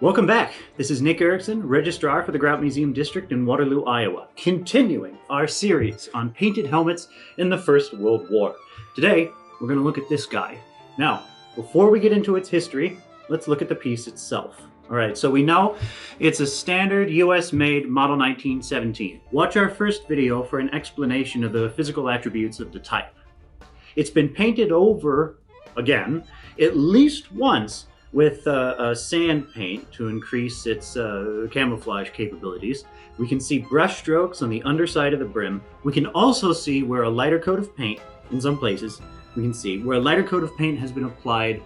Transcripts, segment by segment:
Welcome back. This is Nick Erickson, Registrar for the Grout Museum District in Waterloo, Iowa, continuing our series on painted helmets in the First World War. Today, we're going to look at this guy. Now, before we get into its history, let's look at the piece itself. All right, so we know it's a standard US-made Model 1917. Watch our first video for an explanation of the physical attributes of the type. It's been painted over, again, at least once with sand paint to increase its camouflage capabilities. We can see brush strokes on the underside of the brim. We can also see where a lighter coat of paint, in some places, we can see where a lighter coat of paint has been applied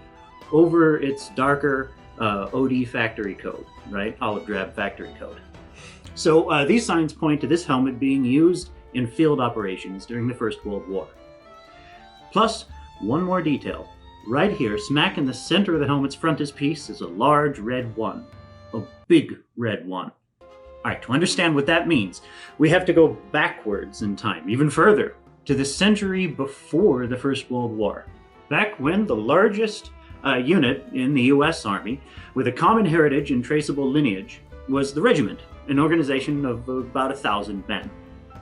over its darker OD factory coat, right? Olive drab factory coat. So these signs point to this helmet being used in field operations during the First World War. Plus, one more detail. Right here, smack in the center of the helmet's frontispiece, is a large red one. A big red one. Alright, to understand what that means, we have to go backwards in time, even further, to the century before the First World War. Back when the largest unit in the US Army, with a common heritage and traceable lineage, was the regiment, an organization of about 1,000 men.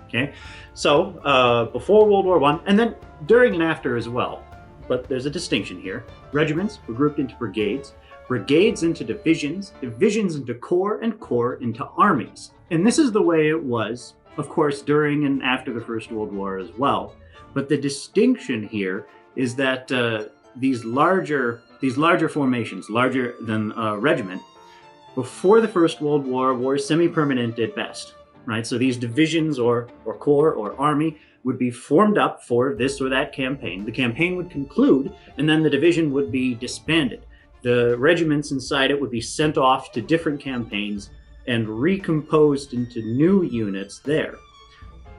Okay, so before World War I, and then during and after as well. But there's a distinction here. Regiments were grouped into brigades, brigades into divisions, divisions into corps, and corps into armies. And this is the way it was, of course, during and after the First World War as well. But the distinction here is that these larger formations, larger than a regiment, before the First World War were semi-permanent at best. Right? So these divisions or corps or army would be formed up for this or that campaign. The campaign would conclude, and then the division would be disbanded. The regiments inside it would be sent off to different campaigns and recomposed into new units there.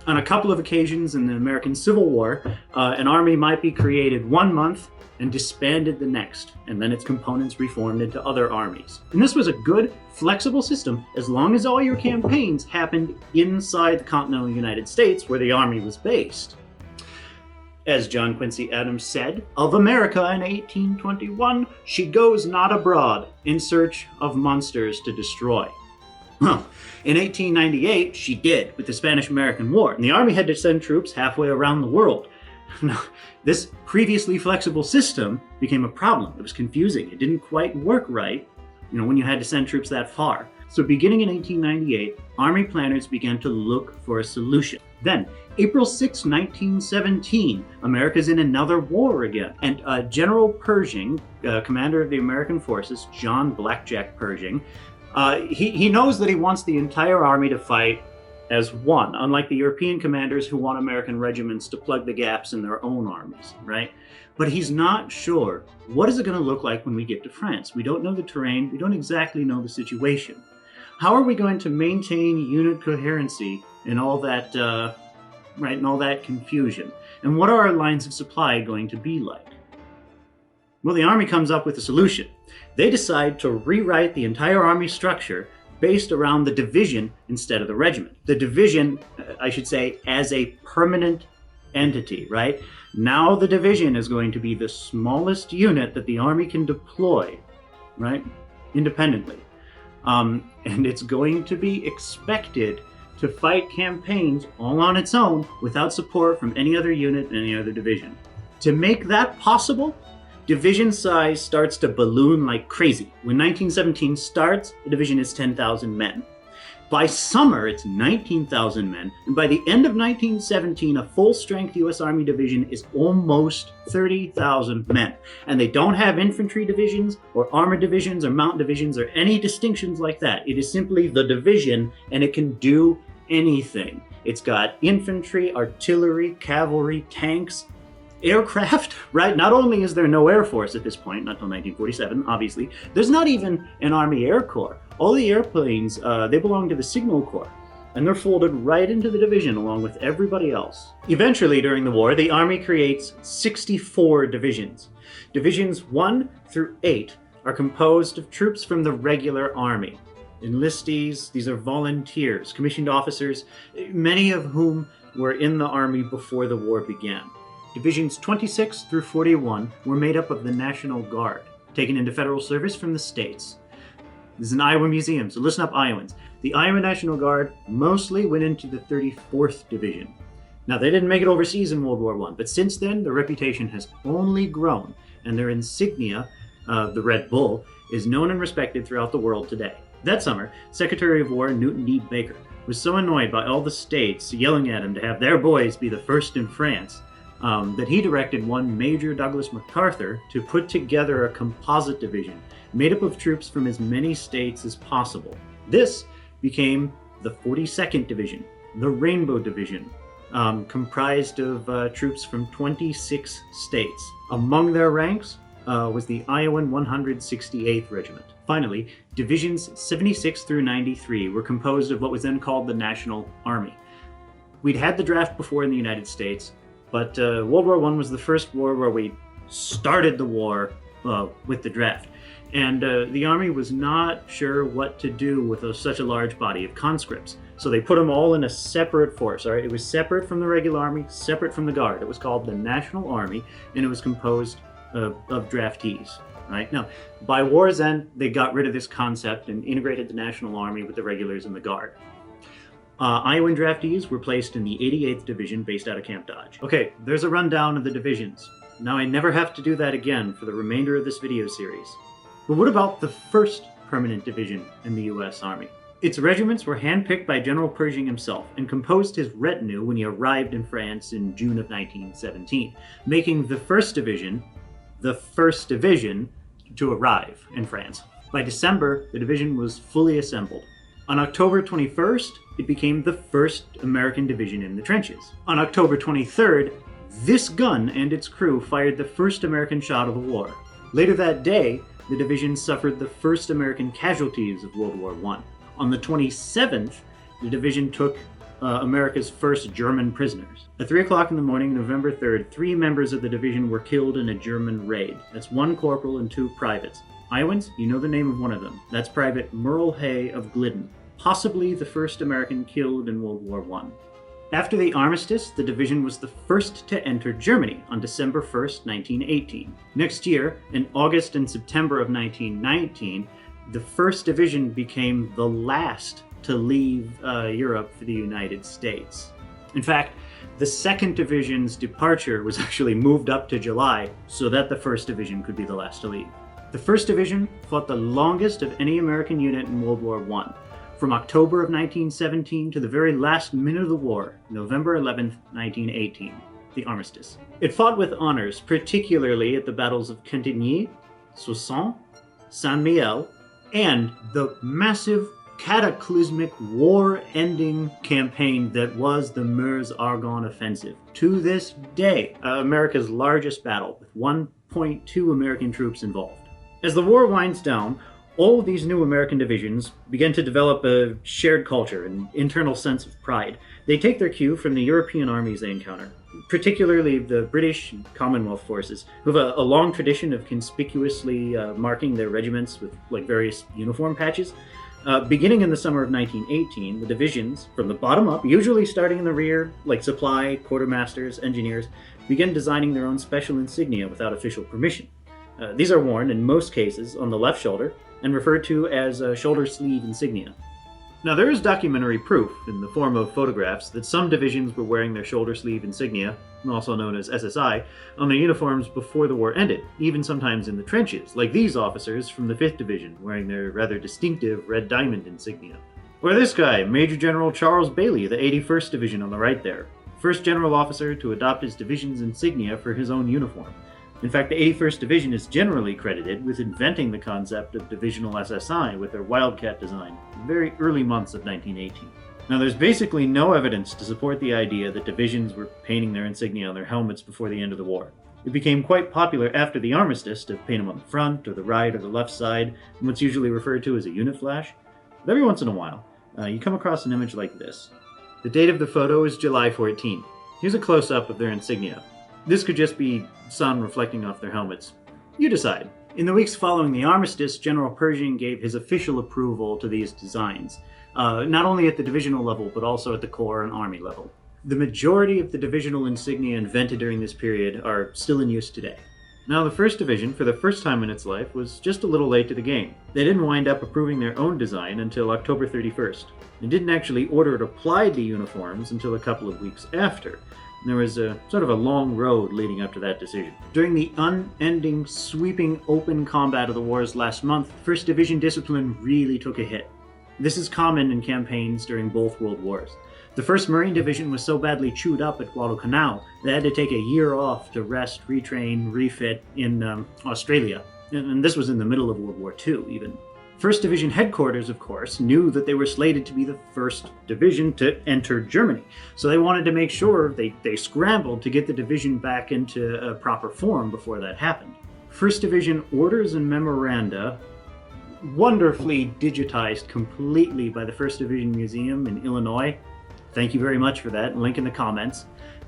On a couple of occasions in the American Civil War, an army might be created 1 month and disbanded the next, and then its components reformed into other armies. And this was a good, flexible system as long as all your campaigns happened inside the continental United States where the army was based. As John Quincy Adams said of America in 1821, she goes not abroad in search of monsters to destroy. Well, in 1898, she did with the Spanish-American War, and the army had to send troops halfway around the world. Now, this previously flexible system became a problem. It was confusing. It didn't quite work right, when you had to send troops that far. So beginning in 1898, Army planners began to look for a solution. Then, April 6, 1917, America's in another war again. And General Pershing, commander of the American forces, John Blackjack Pershing, he knows that he wants the entire army to fight as one, unlike the European commanders who want American regiments to plug the gaps in their own armies, right? But he's not sure, what is it going to look like when we get to France? We don't know the terrain, we don't exactly know the situation. How are we going to maintain unit coherency in all that, in all that confusion? And what are our lines of supply going to be like? Well, the army comes up with a solution. They decide to rewrite the entire army structure based around the division instead of the regiment. The division, I should say, as a permanent entity, right? Now the division is going to be the smallest unit that the army can deploy, right? Independently. And it's going to be expected to fight campaigns all on its own without support from any other unit and any other division. To make that possible, division size starts to balloon like crazy. When 1917 starts, the division is 10,000 men. By summer, it's 19,000 men, and by the end of 1917, a full-strength U.S. Army division is almost 30,000 men. And they don't have infantry divisions, or armored divisions, or mountain divisions, or any distinctions like that. It is simply the division, and it can do anything. It's got infantry, artillery, cavalry, tanks, aircraft, right? Not only is there no Air Force at this point, not until 1947, obviously, there's not even an Army Air Corps. All the airplanes, they belong to the Signal Corps, and they're folded right into the division along with everybody else. Eventually, during the war, the Army creates 64 divisions. Divisions 1 through 8 are composed of troops from the regular Army. Enlistees, these are volunteers, commissioned officers, many of whom were in the Army before the war began. Divisions 26 through 41 were made up of the National Guard, taken into federal service from the states. This is an Iowa museum, so listen up, Iowans. The Iowa National Guard mostly went into the 34th Division. Now, they didn't make it overseas in World War I, but since then, their reputation has only grown, and their insignia, the Red Bull, is known and respected throughout the world today. That summer, Secretary of War Newton D. Baker was so annoyed by all the states yelling at him to have their boys be the first in France that he directed one Major Douglas MacArthur to put together a composite division made up of troops from as many states as possible. This became the 42nd Division, the Rainbow Division, comprised of troops from 26 states. Among their ranks was the Iowan 168th Regiment. Finally, Divisions 76 through 93 were composed of what was then called the National Army. We'd had the draft before in the United States, but World War I was the first war where we started the war with the draft. And the Army was not sure what to do with such a large body of conscripts. So they put them all in a separate force. All right? It was separate from the regular Army, separate from the Guard. It was called the National Army, and it was composed of draftees. Right? Now, by war's end, they got rid of this concept and integrated the National Army with the regulars and the Guard. Iowan draftees were placed in the 88th Division based out of Camp Dodge. Okay, there's a rundown of the divisions. Now, I never have to do that again for the remainder of this video series. But what about the first permanent division in the U.S. Army? Its regiments were handpicked by General Pershing himself and composed his retinue when he arrived in France in June of 1917, making the first division the first division to arrive in France. By December, the division was fully assembled. On October 21st, it became the first American division in the trenches. On October 23rd, this gun and its crew fired the first American shot of the war. Later that day, the division suffered the first American casualties of World War I. On the 27th, the division took America's first German prisoners. At 3 o'clock in the morning, November 3rd, 3 members of the division were killed in a German raid. That's 1 corporal and 2 privates. Iowans, you know the name of one of them. That's Private Merle Hay of Glidden, possibly the first American killed in World War I. After the armistice, the division was the first to enter Germany on December 1st, 1918. Next year, in August and September of 1919, the 1st Division became the last to leave Europe for the United States. In fact, the 2nd Division's departure was actually moved up to July so that the 1st Division could be the last to leave. The 1st Division fought the longest of any American unit in World War I, from October of 1917 to the very last minute of the war, November 11th, 1918, the armistice. It fought with honors, particularly at the battles of Cantigny, Soissons, Saint-Mihiel, and the massive cataclysmic war-ending campaign that was the Meuse-Argonne Offensive. To this day, America's largest battle, with 1.2 American troops involved. As the war winds down, all of these new American divisions begin to develop a shared culture and internal sense of pride. They take their cue from the European armies they encounter, particularly the British and Commonwealth forces, who have a long tradition of conspicuously marking their regiments with various uniform patches. Beginning in the summer of 1918, the divisions, from the bottom up, usually starting in the rear, like supply, quartermasters, engineers, begin designing their own special insignia without official permission. These are worn, in most cases, on the left shoulder, and referred to as shoulder sleeve insignia. Now, there is documentary proof, in the form of photographs, that some divisions were wearing their shoulder sleeve insignia, also known as SSI, on their uniforms before the war ended, even sometimes in the trenches, like these officers from the 5th Division, wearing their rather distinctive red diamond insignia. Or this guy, Major General Charles Bailey, the 81st Division on the right there, first general officer to adopt his division's insignia for his own uniform. In fact, the 81st Division is generally credited with inventing the concept of divisional SSI with their Wildcat design in the very early months of 1918. Now, there's basically no evidence to support the idea that divisions were painting their insignia on their helmets before the end of the war. It became quite popular after the armistice to paint them on the front, or the right, or the left side, in what's usually referred to as a unit flash. But every once in a while, you come across an image like this. The date of the photo is July 14. Here's a close-up of their insignia. This could just be sun reflecting off their helmets. You decide. In the weeks following the armistice, General Pershing gave his official approval to these designs, not only at the divisional level, but also at the Corps and Army level. The majority of the divisional insignia invented during this period are still in use today. Now, the 1st Division, for the first time in its life, was just a little late to the game. They didn't wind up approving their own design until October 31st. They didn't actually order or apply the uniforms until a couple of weeks after. And there was a sort of a long road leading up to that decision. During the unending, sweeping, open combat of the wars last month, 1st Division discipline really took a hit. This is common in campaigns during both World Wars. The 1st Marine Division was so badly chewed up at Guadalcanal, they had to take a year off to rest, retrain, refit in Australia. And this was in the middle of World War II, even. 1st Division headquarters, of course, knew that they were slated to be the 1st Division to enter Germany. So they wanted to make sure they scrambled to get the division back into a proper form before that happened. 1st Division orders and memoranda, wonderfully digitized completely by the 1st Division Museum in Illinois. Thank you very much for that. Link in the comments.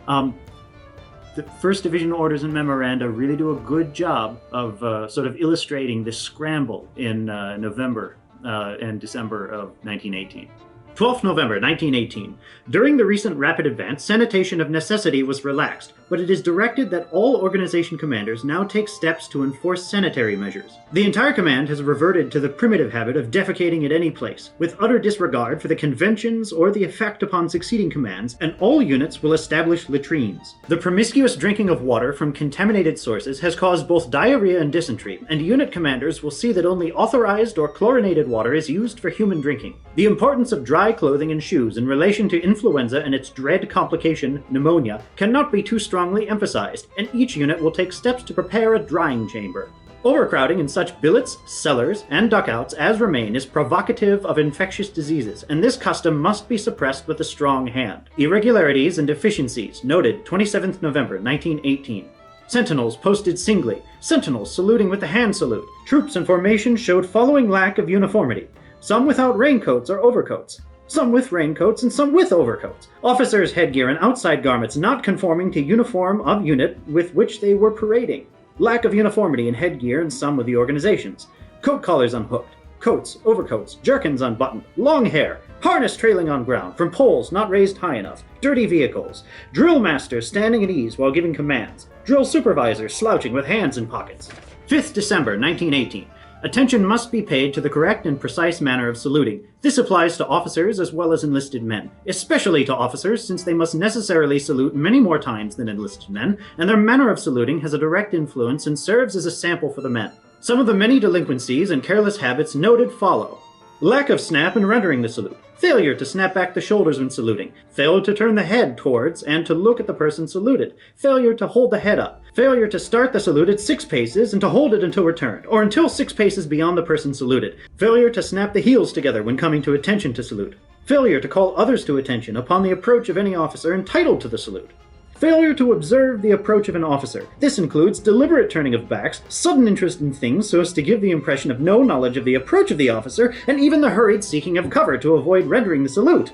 The 1st Division orders and memoranda really do a good job of sort of illustrating this scramble in November and December of 1918. 12th November 1918. During the recent rapid advance, sanitation of necessity was relaxed, but it is directed that all organization commanders now take steps to enforce sanitary measures. The entire command has reverted to the primitive habit of defecating at any place, with utter disregard for the conventions or the effect upon succeeding commands, and all units will establish latrines. The promiscuous drinking of water from contaminated sources has caused both diarrhea and dysentery, and unit commanders will see that only authorized or chlorinated water is used for human drinking. The importance of dry clothing and shoes in relation to influenza and its dread complication, pneumonia, cannot be too strongly emphasized, and each unit will take steps to prepare a drying chamber. Overcrowding in such billets, cellars, and duckouts as remain is provocative of infectious diseases, and this custom must be suppressed with a strong hand. Irregularities and deficiencies noted 27th November 1918. Sentinels posted singly. Sentinels saluting with the hand salute. Troops in formation showed following lack of uniformity. Some without raincoats or overcoats. Some with raincoats and some with overcoats. Officers' headgear and outside garments not conforming to uniform of unit with which they were parading. Lack of uniformity in headgear in some of the organizations. Coat collars unhooked. Coats, overcoats, jerkins unbuttoned. Long hair. Harness trailing on ground from poles not raised high enough. Dirty vehicles. Drill masters standing at ease while giving commands. Drill supervisors slouching with hands in pockets. 5th December 1918. Attention must be paid to the correct and precise manner of saluting. This applies to officers as well as enlisted men, especially to officers since they must necessarily salute many more times than enlisted men, and their manner of saluting has a direct influence and serves as a sample for the men. Some of the many delinquencies and careless habits noted follow. Lack of snap in rendering the salute. Failure to snap back the shoulders when saluting. Failure to turn the head towards and to look at the person saluted. Failure to hold the head up. Failure to start the salute at 6 paces and to hold it until returned, or until 6 paces beyond the person saluted. Failure to snap the heels together when coming to attention to salute. Failure to call others to attention upon the approach of any officer entitled to the salute. Failure to observe the approach of an officer. This includes deliberate turning of backs, sudden interest in things so as to give the impression of no knowledge of the approach of the officer, and even the hurried seeking of cover to avoid rendering the salute.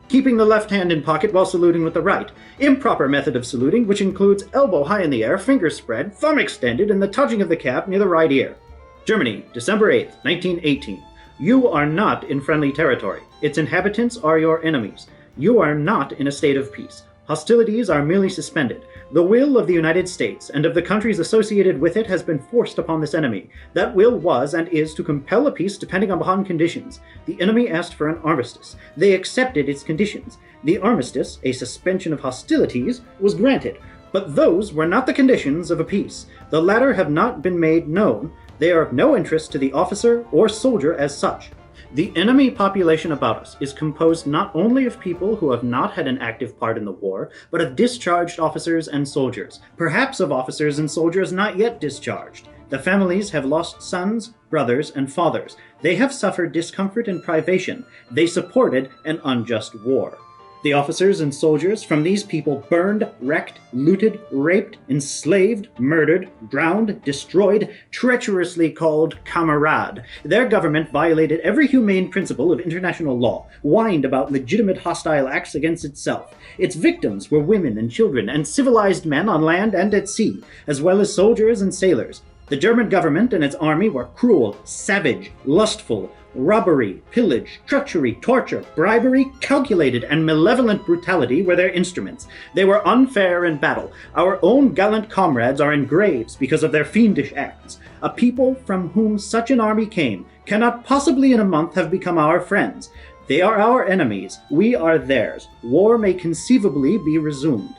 Keeping the left hand in pocket while saluting with the right. Improper method of saluting, which includes elbow high in the air, fingers spread, thumb extended, and the touching of the cap near the right ear. Germany, December 8th, 1918. You are not in friendly territory. Its inhabitants are your enemies. You are not in a state of peace. Hostilities are merely suspended. The will of the United States and of the countries associated with it has been forced upon this enemy. That will was and is to compel a peace depending upon conditions. The enemy asked for an armistice. They accepted its conditions. The armistice, a suspension of hostilities, was granted. But those were not the conditions of a peace. The latter have not been made known. They are of no interest to the officer or soldier as such. The enemy population about us is composed not only of people who have not had an active part in the war, but of discharged officers and soldiers, perhaps of officers and soldiers not yet discharged. The families have lost sons, brothers, and fathers. They have suffered discomfort and privation. They supported an unjust war. The officers and soldiers from these people burned, wrecked, looted, raped, enslaved, murdered, drowned, destroyed, treacherously called camarade. Their government violated every humane principle of international law, whined about legitimate hostile acts against itself. Its victims were women and children and civilized men on land and at sea, as well as soldiers and sailors. The German government and its army were cruel, savage, lustful, Robbery, pillage, treachery, torture, bribery, calculated and malevolent brutality were their instruments. They were unfair in battle. Our own gallant comrades are in graves because of their fiendish acts. A people from whom such an army came cannot possibly in a month have become our friends. They are our enemies. We are theirs. War may conceivably be resumed.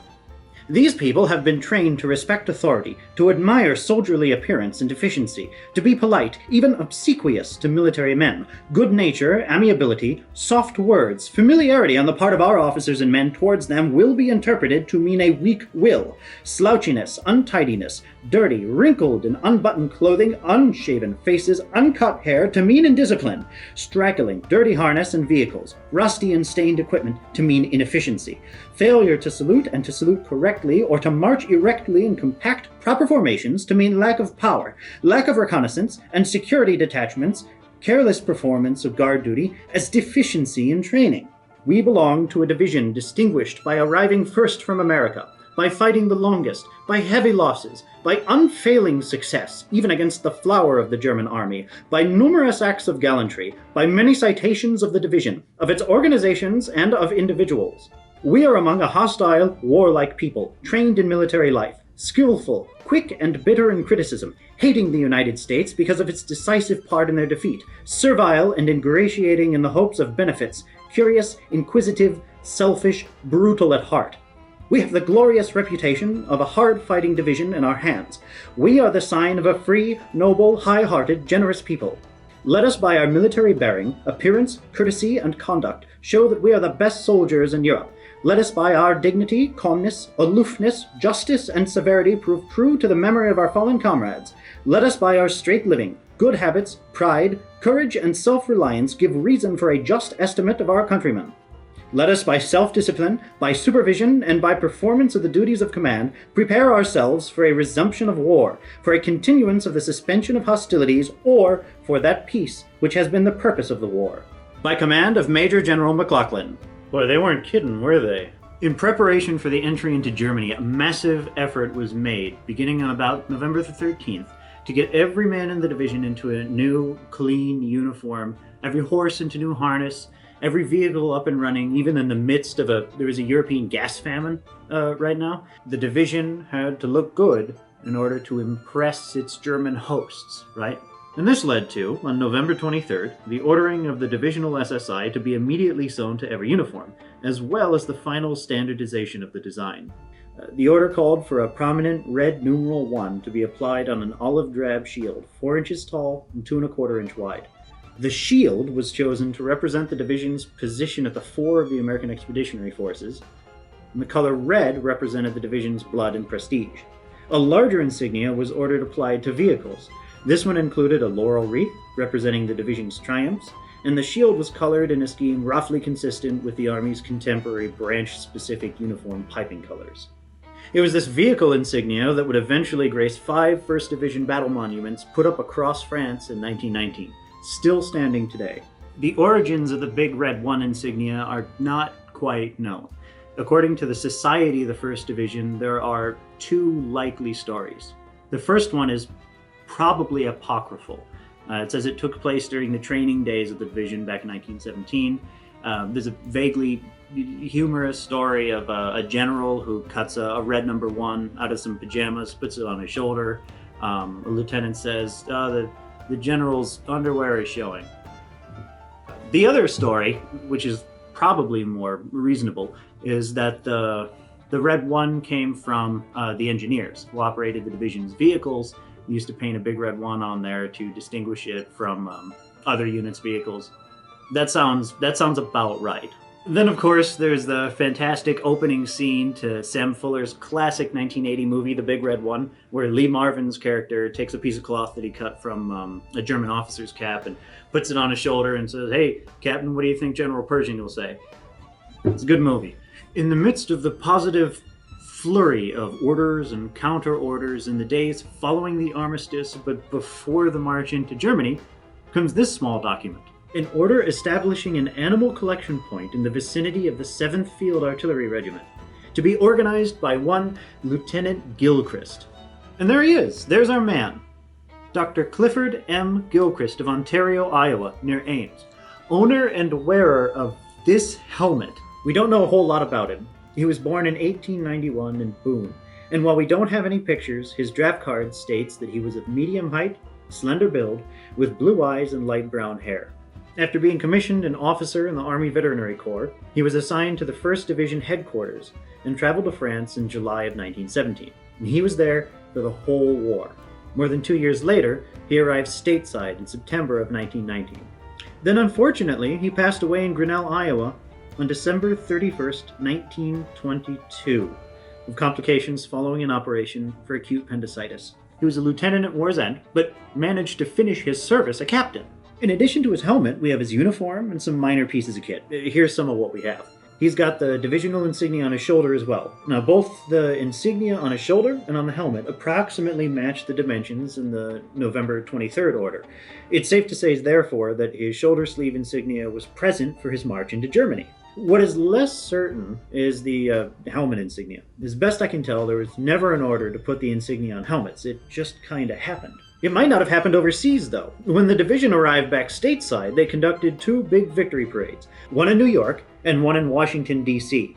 These people have been trained to respect authority, to admire soldierly appearance and efficiency, to be polite, even obsequious to military men. Good nature, amiability, soft words, familiarity on the part of our officers and men towards them will be interpreted to mean a weak will. Slouchiness, untidiness, dirty, wrinkled and unbuttoned clothing, unshaven faces, uncut hair to mean indiscipline. Straggling, dirty harness and vehicles, rusty and stained equipment to mean inefficiency. Failure to salute and to salute correctly or to march erectly in compact, proper formations to mean lack of power, lack of reconnaissance and security detachments, careless performance of guard duty as deficiency in training. We belong to a division distinguished by arriving first from America, by fighting the longest, by heavy losses, by unfailing success, even against the flower of the German army, by numerous acts of gallantry, by many citations of the division, of its organizations and of individuals. We are among a hostile, warlike people, trained in military life, skillful, quick and bitter in criticism, hating the United States because of its decisive part in their defeat, servile and ingratiating in the hopes of benefits, curious, inquisitive, selfish, brutal at heart. We have the glorious reputation of a hard-fighting division in our hands. We are the sign of a free, noble, high-hearted, generous people. Let us by our military bearing, appearance, courtesy, and conduct show that we are the best soldiers in Europe. Let us by our dignity, calmness, aloofness, justice, and severity prove true to the memory of our fallen comrades. Let us by our straight living, good habits, pride, courage, and self-reliance give reason for a just estimate of our countrymen. Let us by self-discipline, by supervision, and by performance of the duties of command, prepare ourselves for a resumption of war, for a continuance of the suspension of hostilities, or for that peace which has been the purpose of the war. By command of Major General McLaughlin. Boy, they weren't kidding, were they? In preparation for the entry into Germany, a massive effort was made, beginning on about November the 13th, to get every man in the division into a new, clean uniform, every horse into new harness, every vehicle up and running, even in the midst of there was a European gas famine right now. The division had to look good in order to impress its German hosts, right? And this led to, on November 23rd, the ordering of the divisional SSI to be immediately sewn to every uniform, as well as the final standardization of the design. The order called for a prominent red numeral 1 to be applied on an olive drab shield, 4 inches tall and 2¼ inch wide. The shield was chosen to represent the division's position at the fore of the American Expeditionary Forces, and the color red represented the division's blood and prestige. A larger insignia was ordered applied to vehicles. This one included a laurel wreath representing the division's triumphs, and the shield was colored in a scheme roughly consistent with the Army's contemporary branch-specific uniform piping colors. It was this vehicle insignia that would eventually grace 5 1st Division battle monuments put up across France in 1919, still standing today. The origins of the big red 1 insignia are not quite known. According to the Society of the 1st Division, there are 2 likely stories. The first one is probably apocryphal. It says it took place during the training days of the division back in 1917. There's a vaguely humorous story of a general who cuts a red number 1 out of some pajamas, puts it on his shoulder. A lieutenant says, the general's underwear is showing. The other story, which is probably more reasonable, is that the red 1 came from the engineers who operated the division's vehicles. They used to paint a big red 1 on there to distinguish it from other units' vehicles. That sounds about right. Then, of course, there's the fantastic opening scene to Sam Fuller's classic 1980 movie, The Big Red 1, where Lee Marvin's character takes a piece of cloth that he cut from a German officer's cap and puts it on his shoulder and says, "Hey, Captain, what do you think General Pershing will say?" It's a good movie. In the midst of the positive flurry of orders and counter-orders in the days following the armistice but before the march into Germany, comes this small document. An order establishing an animal collection point in the vicinity of the 7th Field Artillery Regiment, to be organized by one Lieutenant Gilchrist. And there he is. There's our man. Dr. Clifford M. Gilchrist of Ontario, Iowa, near Ames, owner and wearer of this helmet. We don't know a whole lot about him. He was born in 1891 in Boone, and while we don't have any pictures, his draft card states that he was of medium height, slender build, with blue eyes and light brown hair. After being commissioned an officer in the Army Veterinary Corps, he was assigned to the 1st Division headquarters and traveled to France in July of 1917. And he was there for the whole war. More than 2 years later, he arrived stateside in September of 1919. Then unfortunately, he passed away in Grinnell, Iowa on December 31st, 1922, of complications following an operation for acute appendicitis. He was a lieutenant at war's end, but managed to finish his service a captain. In addition to his helmet, we have his uniform and some minor pieces of kit. Here's some of what we have. He's got the divisional insignia on his shoulder as well. Now, both the insignia on his shoulder and on the helmet approximately match the dimensions in the November 23rd order. It's safe to say, therefore, that his shoulder sleeve insignia was present for his march into Germany. What is less certain is the helmet insignia. As best I can tell, there was never an order to put the insignia on helmets. It just kinda happened. It might not have happened overseas, though. When the division arrived back stateside, they conducted 2 big victory parades, one in New York and one in Washington, D.C.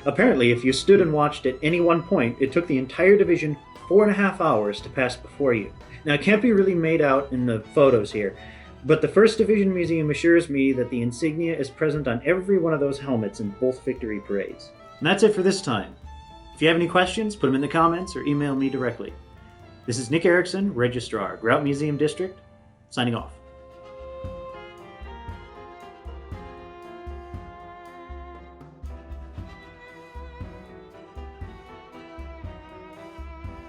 Apparently, if you stood and watched at any one point, it took the entire division 4.5 hours to pass before you. Now, it can't be really made out in the photos here, but the 1st Division Museum assures me that the insignia is present on every one of those helmets in both victory parades. And that's it for this time. If you have any questions, put them in the comments or email me directly. This is Nick Erickson, Registrar, Grout Museum District, signing off.